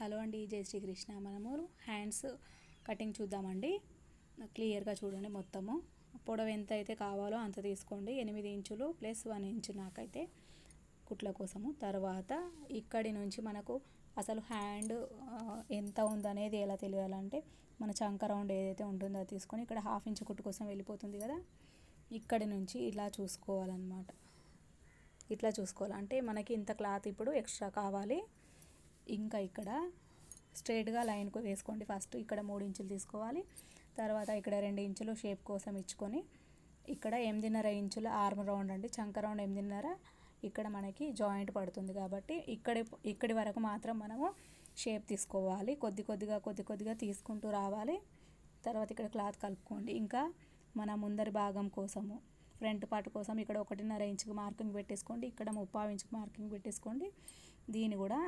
Hello అండి, జై శ్రీకృష్ణ. మనము హ్యాండ్స్ కటింగ్ చూద్దామండి. క్లియర్గా చూడండి. మొత్తము పొడవు ఎంత అయితే కావాలో అంత తీసుకోండి. 8 ఇంచులు ప్లస్ 1 ఇంచు నాకైతే కుట్ల కోసము. తర్వాత ఇక్కడి నుంచి మనకు అసలు హ్యాండ్ ఎంత ఉందనేది ఎలా తెలియాలంటే మన చంక రౌండ్ ఏదైతే ఉంటుందో అది తీసుకొని ఇక్కడ 1/2 ఇంచు కుట్టు కోసం వెళ్ళిపోతుంది కదా, ఇక్కడి నుంచి ఇలా చూసుకోవాలన్నమాట. ఇట్లా చూసుకోవాలి. అంటే మనకి ఇంత క్లాత్ ఇప్పుడు ఎక్స్ట్రా కావాలి. ఇంకా ఇక్కడ స్ట్రైట్గా లైన్ వేసుకోండి. ఫస్ట్ ఇక్కడ 3 ఇంచులు తీసుకోవాలి. తర్వాత ఇక్కడ 2 ఇంచులు షేప్ కోసం ఇచ్చుకొని ఇక్కడ 8.5 ఇంచుల ఆర్మ్ రౌండ్ అండి, చంక రౌండ్ 8.5. ఇక్కడ మనకి జాయింట్ పడుతుంది కాబట్టి ఇక్కడి వరకు మాత్రం మనము షేప్ తీసుకోవాలి. కొద్ది కొద్దిగా తీసుకుంటూ రావాలి. తర్వాత ఇక్కడ క్లాత్ కలుపుకోండి. ఇంకా మన ముందరి భాగం కోసము ఫ్రంట్ పార్ట్ కోసం ఇక్కడ 1.5 ఇంచుకి మార్కింగ్ పెట్టేసుకోండి. ఇక్కడ 3/4 ఇంచుకి మార్కింగ్ పెట్టేసుకోండి. దీన్ని కూడా